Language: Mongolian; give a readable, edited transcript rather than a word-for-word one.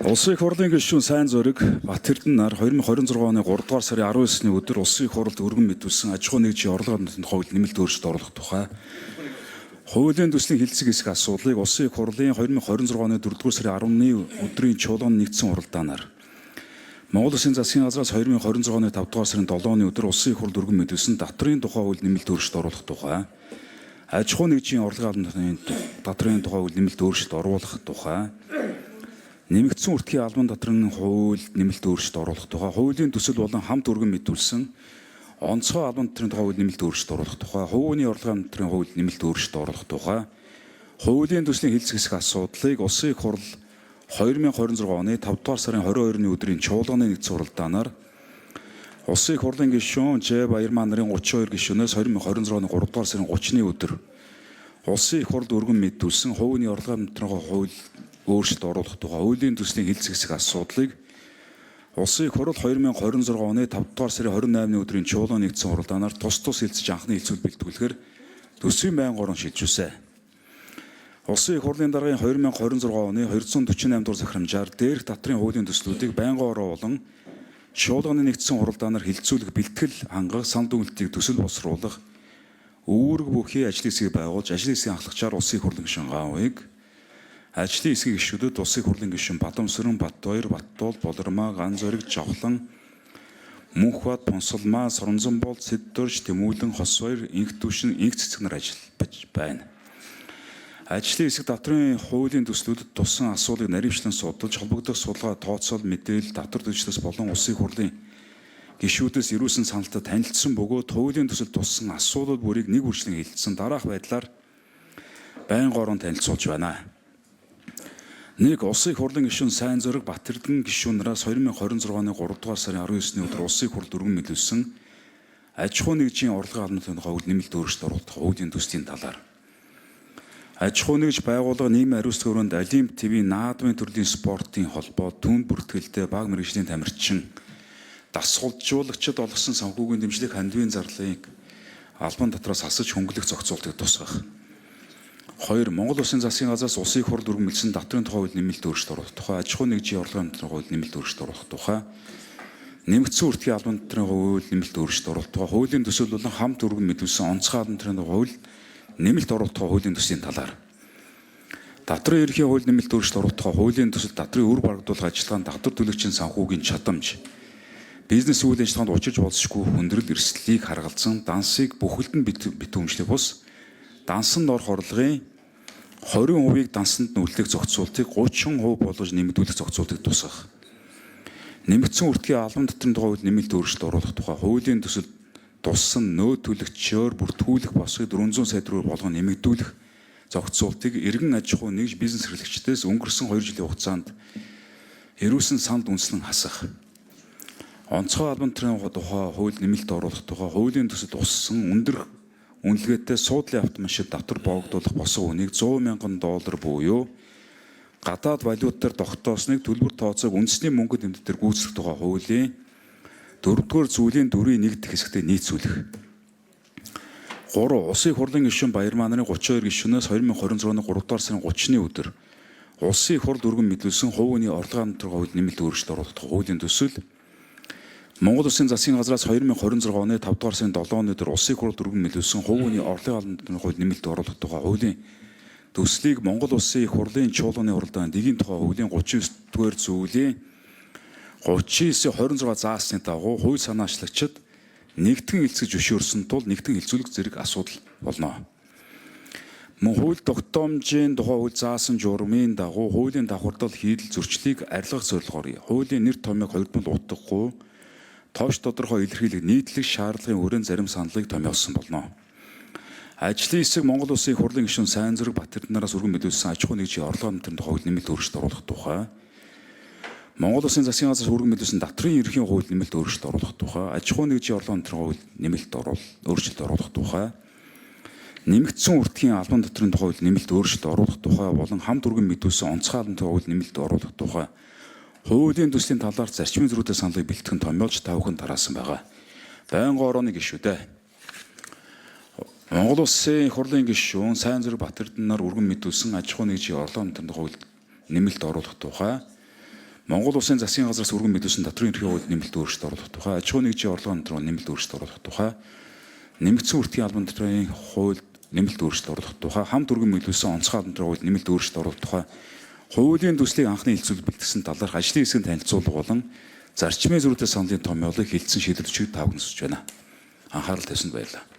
Улсын их хурлын гишүүн Сайн Зориг Батэрдэн нар 2026 оны 3 дугаар сарын 19-ний өдөр улсын их хуралд өргөн мэдүүлсэн аж ахуй нэгжийн орлого амтны хууль нэмэлт өөрчлөлт оруулах тухай хуулийн төслийн хэлцэг хэсэг асуудлыг улсын их хурлын 2026 оны 4 дугаар сарын 10-ны өдрийн чуулганд нэгдсэн уралдаанаар Монгол Улсын засгийн газраас 2026 оны 5 дугаар сарын 7-ны өдөр улсын их хурлд өргөн мэдүүлсэн татрын тухай хууль нэмэлт өөрчлөлт оруулах тухай аж ахуй нэгжийн орлого амтны татрын тухай хууль нэмэлт өөрчлөлт оруулах тухай нэмэгдсэн үртгийн албан татрын хууль нэмэлт өөрчлөлт оруулах тухай хуулийн төсөл болон хамт өргөн мэдүүлсэн онцгой албан татрын тухай хууль нэмэлт өөрчлөлт оруулах тухай хувийн орлогын татрын хууль нэмэлт өөрчлөлт оруулах тухай хуулийн төслийн хэлцэг хэсэг асуудлыг улсын их хурл 2026 оны 5 дугаар сарын 22-ны өдрийн чуулганы нэгдсэн уралдаанаар улсын их хурлын гишүүн Ж Баярмаа нарын 32 гишүүнээс 2026 оны 3 дугаар сарын 30-ны өдөр улсын их хурл өргөн мэдүүлсэн хувийн орлогын татрын хууль өөрчлөлт оруулах тухай хуулийн төслийн хэлцэг хэсэг асуудлыг улсын их хурл 2026 оны 5 дугаар сарын 28-ны өдрийн чуулганы нэгдсэн уралдаанаар тус хэлцэж анхны хэлцүүл бэлтгүүлэхээр төсвийн байнгын орон шилжүүлсэн. Улсын их хурлын даргын 2026 оны 248 дугаар захирамжаар дээрх татрын хуулийн төслүүдийг байнгын орон болон чуулганы нэгдсэн уралдаанаар хэлцүүлэх бэлтгэл хангах санал дүгнэлтийг төсөл боловсруулах үүрэг бүхий ажлын хэсгийг байгуулж ажлын хэсгийн ахлагчаар улсын их хурлын гишүүн Гаавыг ажлын хэсгийн гишүүдэд улсын их хурлын гишүүн Бадамсүрэн, Батбаяр, Баттуул, Болормаа, Ган Зориг, Жавхлан, Мөнхбат, Понсолмаа, Соронзонбол, Сэддорж, Тэмүүлэн, Хосбаяр, Инх Түшин, Инх Цэцэг нар ажиллаж байна. Ажлын хэсэг татрын хуулийн төслүүдэд туссан асуулыг наривчлан судалж, холбогдох судалгаа, тооцоол, мэдээлэл, татвар дэвшлээс болон улсын их хурлын гишүүдээс ирүүлсэн саналтад танилцсан бөгөөд хуулийн төсөлд туссан асуудал бүрийг нэг үржлэн хэлэлцсэн дараах байдлаар байнгын орон танилцуулж байна. Нэг улсын их хурлын гишүүн Сайн Зориг Батэрдэн гишүүнээс 2026 оны 3 дугаар сарын 19-ний өдөр улсын их хурд өргөн мэдүүлсэн аж ахуй нэгжийн орлогын албаны хууль нэмэлт өөрчлөлт оруулах хуулийн төслийн талаар аж ахуй нэгж байгууллага нийгмийн хариуцлага өрөөнд Олимп ТV наадмын төрлийн спортын холбоо түн бүртгэлтэй баг мэргэжлийн тамирчин дасгалжуулагчид олгосон санхүүгийн дэмжлэг хандивын зарлыг албан татраас асаж хөнгөлөх зохицуултыг тусгах. 2. Монгол Улсын засгийн газраас улсын их хурл өргөн мэдсэн татрын тухай хууль нэмэлт өөрчлөлт оруулах тухай аж ахуй нэгжийн орлогын татрын хууль нэмэлт өөрчлөлт оруулах тухай нэмэгдсэн үртгийн албан татрын хууль нэмэлт өөрчлөлт оруулах тухай хуулийн төсөл болон хамт өргөн мэдүүлсэн онцгой албан татрын хууль нэмэлт оруулах тухай хуулийн төслийн талаар татрын ерхий хууль нэмэлт өөрчлөлт оруулах тухай хуулийн төсөл татрын үр багдуулах ажиллагаанд татвар төлөгчийн санхүүгийн чадамж бизнес үйл ажиллагаанд учирч болзошгүй хүндрэл эрсдлийг харгалзан дансыг бүхэлд нь битүүмжлэх бус дансанд орох орлогын 20%-ийг дансанд нүүлэх зохицуултыг 30% болгож нэмэгдүүлэх зохицуултыг тусгах. Нэмэгдсэн үртгийн албан татрын тухай хууль нэмэлт өөрчлөлт оруулах тухай хуулийн төсөлд туссан нөөц төлөгчөөр бүртгүүлэх босгыг 400 сая төгрөг болгон нэмэгдүүлэх зохицуултыг иргэн аж ахуй нэгж бизнес эрхлэгчдээс өнгөрсөн 2 жилийн хугацаанд ирүүлсэн санал үндэслэн хасах. Онцгой албан татрын тухай хууль нэмэлт оруулах тухай хуулийн төсөлд туссан өндөр үнэлгээтэй суудлын автомашин татвар боогдуулах босго үнийг $100,000 буюу гадаад валютаар тогтоосныг төлбөр тооцоог үндэсний мөнгөд нэмэгдээр гүйцэтгэх тухай хуулийн 4-р зүйлийн 4-ийн 1 дэх хэсэгтээ нийцүүлэх. 3. Улсын их хурлын гишүүн Баярмаа нарын 32 гишүүнээс 2026 оны 3 дугаар сарын 30-ны өдөр улсын их хурл өргөн мэдүүлсэн хувийн орлогын татрын хууль нэмэлт өөрчлөлт оруулах хуулийн төсөл Монгол Улсын засгийн газраас 2026 оны 5 дугаар сарын 7-ны өдөр улсын их хурл өргөн мэдүүлсэн хувийн орлогын албаны хууль нэмэлт оруулах тухай хуулийн төслийг Монгол Улсын их хурлын чуулганы уралдаанд эгийн тухай хуулийн 39-р зүйлийн 39-26 заасны дагуу хууль санаачлагчид нэгтгэн хэлцэж зөвшөөрсөн тул нэгтгэн хэлцүүлэх зэрэг асуудал болно. Мөн хууль тогтоомжийн тухай хууль заасан журмын дагуу хуулийн давхардал хийдэл зөрчлийг арилгах зорилгоор хуулийн нэр томьёог хоёрдмол утгахгүй товч тодорхой илэрхийлэх нийтлэг шаардлагын хүрээнд зарим саналыг томьёолсон болно. Ажлын хэсэг Монгол Улсын их хурлын гишүүн Сайн Зориг Батэрдэнээс өргөн мэдүүлсэн аж ахуй нэгжийн орлогын татрын тухай хууль нэмэлт өөрчлөлт оруулах тухай Монгол Улсын засгийн газраас өргөн мэдүүлсэн татрын ерхийн хууль нэмэлт өөрчлөлт оруулах тухай аж ахуй нэгжийн орлогын татрын хууль нэмэлт өөрчлөлт оруулах тухай нэмэгдсэн үртгийн албан татрын тухай хууль нэмэлт өөрчлөлт оруулах тухай болон хамт өргөн мэдүүлсэн онцгой албан татрын хууль нэмэлт оруулах тухай хуулийн төслийн талаар зарчмын зөрүүтэй саналыг бэлтгэн томьёолж тавхан тараасан байгаа. Байнгын орооны гишүүдээ Монгол Улсын их хурлын гишүүн Сайн Зориг Батэрдэн нар өргөн мэдүүлсэн аж ахуй нэгжийн орлогын татрын хууль нэмэлт оруулах тухай Монгол Улсын засгийн газраас өргөн мэдүүлсэн дотрын эрхийн хууль нэмэлт өөрчлөлт оруулах тухай, аж ахуйн нэгжийн орлогын хамтран нэмэлт өөрчлөлт оруулах тухай, нэмэгдсэн үртгийн албан дотрын хуульд нэмэлт өөрчлөлт оруулах тухай, хамт өргөн мэдүүлсэн онцгой албан дотрын хуульд нэмэлт өөрчлөлт оруулах тухай, хуулийн төслийг анхны хэлцүүлэлт бэлтгэсэн талаарх ажлын хэсгийн танилцуулга болон зарчмын зөрүүтэй саналын томьёолыг хилцэн шийдвэрлэж тавигдсаж байна. Анхаарал тавьсанд баярлалаа.